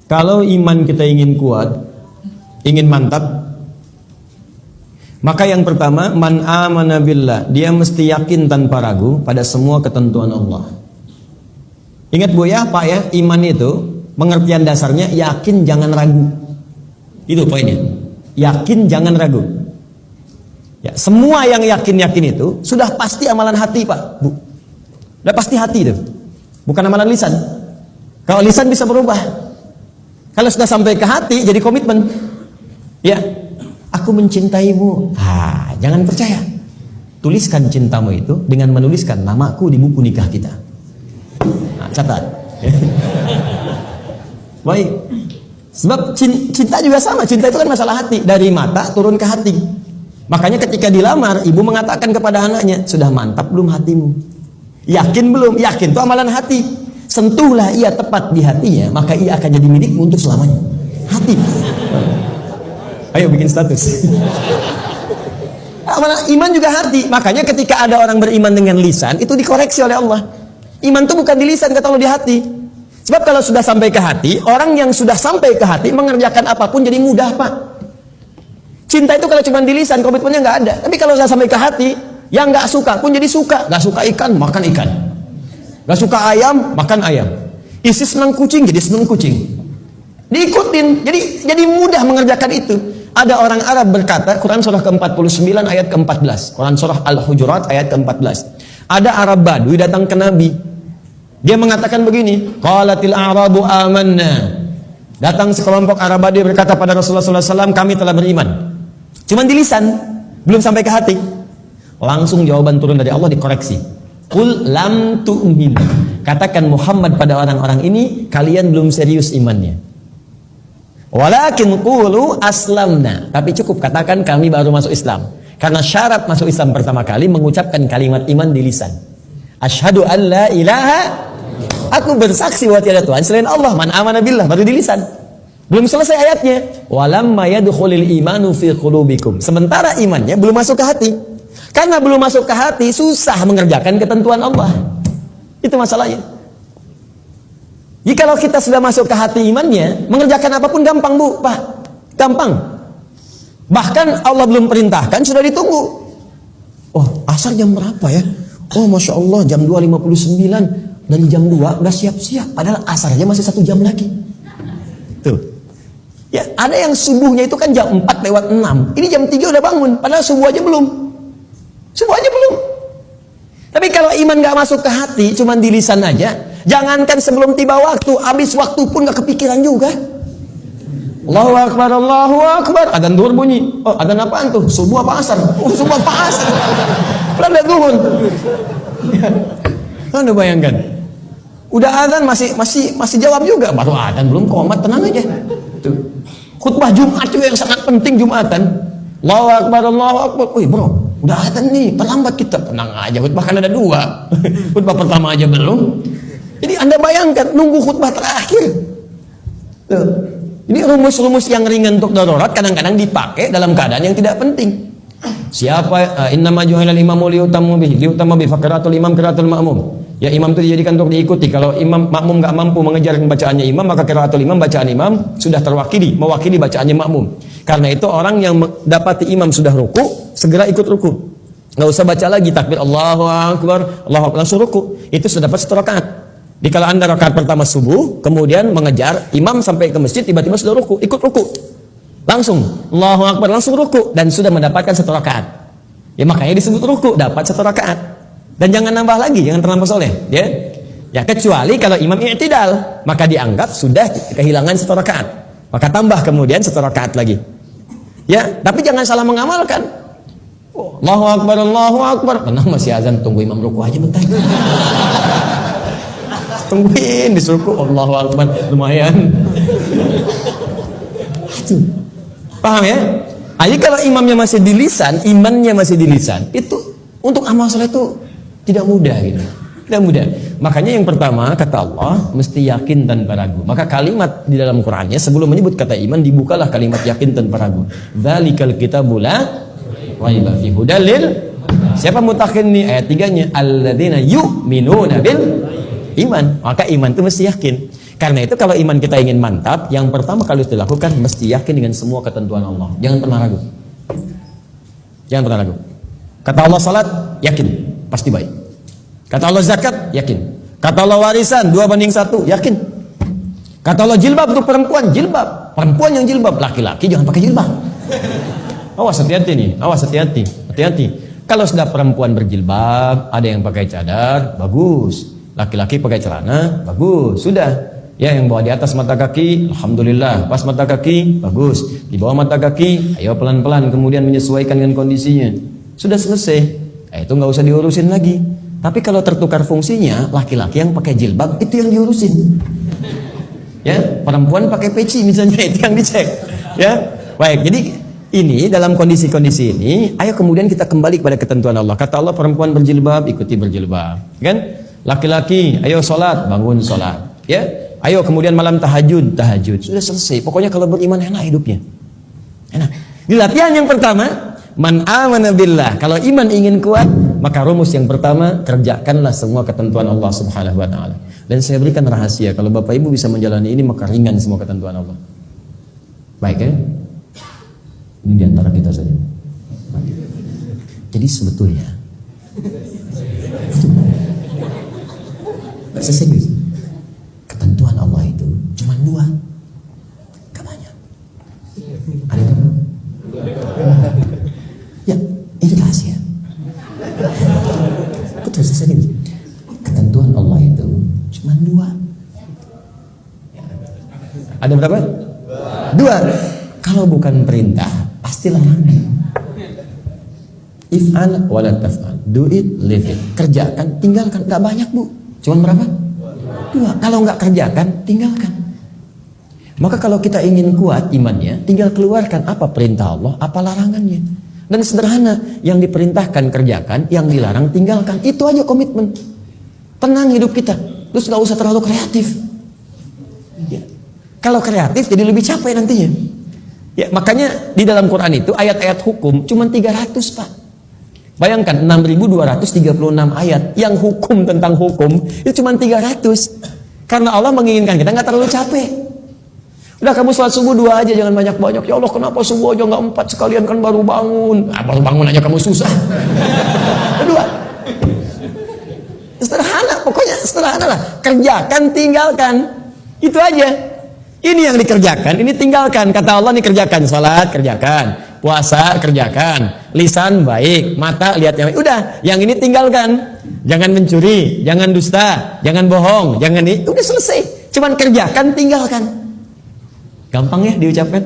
Kalau iman kita ingin kuat, ingin mantap, maka yang pertama, man amana billah, dia mesti yakin tanpa ragu pada semua ketentuan Allah. Ingat Bu ya, Pak ya, iman itu pengertian dasarnya yakin jangan ragu. Itu poinnya. Yakin jangan ragu. Ya, semua yang yakin-yakin itu sudah pasti amalan hati, Pak, Bu. Sudah pasti hati itu. Bukan amalan lisan. Kalau lisan bisa berubah. Kalau sudah sampai ke hati jadi komitmen. Ya, aku mencintaimu. Jangan percaya. Tuliskan cintamu itu dengan menuliskan namaku di buku nikah kita. Catat. Baik. Sebab cinta juga sama. Cinta itu kan masalah hati. Dari mata turun ke hati. Makanya ketika dilamar, ibu mengatakan kepada anaknya, sudah mantap belum hatimu? Yakin belum? Yakin itu amalan hati. Sentuhlah ia tepat di hatinya, maka ia akan jadi milikmu untuk selamanya. Hati. Ayo bikin status. Iman juga hati. Makanya ketika ada orang beriman dengan lisan, itu dikoreksi oleh Allah. Iman itu bukan di lisan, kata Allah, di hati. Sebab kalau sudah sampai ke hati, orang yang sudah sampai ke hati mengerjakan apapun jadi mudah, Pak. Cinta itu kalau cuma di lisan, komitmennya nggak ada. Tapi kalau sudah sampai ke hati, yang nggak suka pun jadi suka. Nggak suka ikan, makan ikan. Nggak suka ayam, makan ayam. Isi senang kucing, jadi senang kucing. Diikutin, jadi mudah mengerjakan itu. Ada orang Arab berkata, Quran surah ke-49 ayat ke-14. Quran surah Al-Hujurat ayat ke-14. Ada Arab Badui datang ke Nabi. Dia mengatakan begini, qalatil a'rabu amanna. Datang sekelompok Arab Badui berkata pada Rasulullah SAW, kami telah beriman. Cuman di lisan, belum sampai ke hati. Langsung jawaban turun dari Allah dikoreksi. Qul lam tu'min. Katakan Muhammad pada orang-orang ini, kalian belum serius imannya. Walakin qulu aslamna. Tapi cukup katakan kami baru masuk Islam. Karena syarat masuk Islam pertama kali mengucapkan kalimat iman di lisan. Asyhadu an la ilaha, aku bersaksi bahwa tiada Tuhan selain Allah. Man amana billah, baru di lisan. Belum selesai ayatnya. Walamma yadkhulul imanu fi qulubikum. Sementara imannya belum masuk ke hati. Karena belum masuk ke hati, susah mengerjakan ketentuan Allah. Itu masalahnya. Jikalau kita sudah masuk ke hati imannya, mengerjakan apapun gampang, Bu, Pak. Gampang. Bahkan Allah belum perintahkan, sudah ditunggu. Oh, asar jam berapa ya? Oh, Masya Allah, jam 2.59. Dari jam 2 udah siap-siap. Padahal asarnya masih 1 jam lagi. Tuh. Ya, ada yang subuhnya itu kan jam 4:06. Ini jam 3 udah bangun. Padahal subuh aja belum. Subuh aja belum. Tapi kalau iman gak masuk ke hati, cuma di lisan aja, jangankan sebelum tiba waktu, habis waktu pun gak kepikiran juga. Allahu Akbar, Allahu Akbar. Adzan duhur bunyi. Oh, adzan apaan tuh? Subuh apa asar? Oh, subuh apa asar? Belum duhur. Anda bayangkan. Udah adzan masih jawab juga. Baru adzan belum komat, tenang aja. Tuh. Khutbah Jumat juga yang sangat penting Jumatan. Allahu Akbar, Allahu Akbar. Wih, bro, udah adzan nih, terlambat kita. Tenang aja, khutbah kan ada 2. Khutbah pertama aja belum. Jadi Anda bayangkan nunggu khutbah terakhir. Tuh. Ini rumus-rumus yang ringan untuk darurat kadang-kadang dipakai dalam keadaan yang tidak penting. Siapa innama ju'ilal imamu liutamu bihi, liutama bi faqratul imam qiraatul ma'mum. Ya, imam itu dijadikan untuk diikuti. Kalau imam makmum enggak mampu mengejar bacaannya imam, maka qiraatul imam, bacaan imam sudah terwakili, mewakili bacaannya makmum. Karena itu orang yang dapati imam sudah ruku, segera ikut ruku. Enggak usah baca lagi takbir Allahu Akbar, Allahu Akbar, langsung ruku. Itu sudah dapat 1 rakaat. Di kalau Anda rakaat pertama subuh, kemudian mengejar imam sampai ke masjid, tiba-tiba sudah ruku, ikut ruku. Langsung Allahu Akbar, langsung ruku dan sudah mendapatkan 1 rakaat. Ya, makanya disebut ruku, dapat 1 rakaat. Dan jangan nambah lagi, jangan terlampau soleh, ya. Ya, kecuali kalau imam i'tidal, maka dianggap sudah kehilangan 1 rakaat. Maka tambah kemudian 1 rakaat lagi. Ya, tapi jangan salah mengamalkan. Oh, Allahu Akbar, Allahu Akbar. Tenang, masih azan, tunggu imam ruku aja bentar. Tungguin disuruh Allahu Akbar, lumayan. Paham ya? Jadi kalau imamnya masih di lisan, imannya masih di lisan, itu untuk amal soleh itu tidak mudah gitu. Tidak mudah. Makanya yang pertama kata Allah mesti yakin tanpa ragu. Maka kalimat di dalam Qur'annya sebelum menyebut kata iman dibukalah kalimat yakin tanpa ragu. Dzalikal kitabul la raiba fihi hudal lil. Siapa mutakin nih ayat 3-nya? Alladzina yu'minuna bil iman. Maka iman itu mesti yakin. Karena itu kalau iman kita ingin mantap, yang pertama kali harus dilakukan mesti yakin dengan semua ketentuan Allah. Jangan pernah ragu. Jangan pernah ragu. Kata Allah salat, yakin, pasti baik. Kata Allah zakat, yakin. Kata Allah warisan 2:1, yakin. Kata Allah jilbab untuk perempuan, jilbab. Perempuan yang jilbab, laki-laki jangan pakai jilbab. Awas, hati-hati nih, awas, hati-hati, hati-hati. Kalau sudah perempuan berjilbab, ada yang pakai cadar, bagus. Laki-laki pakai celana, bagus. Sudah. Ya, yang bawa di atas mata kaki, alhamdulillah. Pas mata kaki, bagus. Di bawah mata kaki, ayo pelan-pelan kemudian menyesuaikan dengan kondisinya. Sudah selesai. Itu nggak usah diurusin lagi. Tapi kalau tertukar fungsinya, laki-laki yang pakai jilbab itu yang diurusin. Ya, perempuan pakai peci misalnya itu yang dicek. Ya, baik. Jadi ini dalam kondisi-kondisi ini, ayo kemudian kita kembali kepada ketentuan Allah. Kata Allah perempuan berjilbab, ikuti berjilbab. Kan? Laki-laki, ayo sholat, bangun sholat. Ya, ayo kemudian malam tahajud, tahajud. Sudah selesai. Pokoknya kalau beriman enak hidupnya. Enak. Di latihan yang pertama, man amana billah. Kalau iman ingin kuat, maka rumus yang pertama, kerjakanlah semua ketentuan Allah Subhanahu wa taala. Dan saya berikan rahasia, kalau Bapak Ibu bisa menjalani ini, maka ringan semua ketentuan Allah. Baik ya? Ini diantara kita saja. Jadi sebetulnya sesungguhnya ketentuan Allah itu cuma 2, gak banyak. Ada berapa? Ya, ini rahasia. Betul, sesungguhnya ketentuan Allah itu cuma 2. Ada berapa? 2. Kalau bukan perintah, pasti larangan. If'al wa la taf'al. Do it, leave it. Kerjakan, tinggalkan. Gak banyak, Bu. Cuman berapa? 2. Kalau nggak kerjakan, tinggalkan. Maka kalau kita ingin kuat imannya, tinggal keluarkan apa perintah Allah, apa larangannya. Dan sederhana, yang diperintahkan kerjakan, yang dilarang tinggalkan. Itu aja komitmen. Tenang hidup kita. Terus nggak usah terlalu kreatif. Ya. Kalau kreatif jadi lebih capek nantinya. Ya, makanya di dalam Quran itu ayat-ayat hukum cuma 300, Pak. Bayangkan 6.236 ayat yang hukum tentang hukum itu cuma 300. Karena Allah menginginkan kita nggak terlalu capek. Udah kamu sholat subuh 2 aja, jangan banyak-banyak. Ya Allah, kenapa subuh aja nggak 4 sekalian, kan baru bangun. Baru bangun aja kamu susah. 2. Sederhana, pokoknya sederhana lah. Kerjakan, tinggalkan. Itu aja. Ini yang dikerjakan, ini tinggalkan. Kata Allah nih, kerjakan. Salat, kerjakan. Puasa, kerjakan. Lisan, baik. Mata, lihat yang baik. Udah, yang ini tinggalkan. Jangan mencuri, jangan dusta, jangan bohong, jangan ini. Udah selesai. Cuman kerjakan, tinggalkan. Gampang ya diucapkan?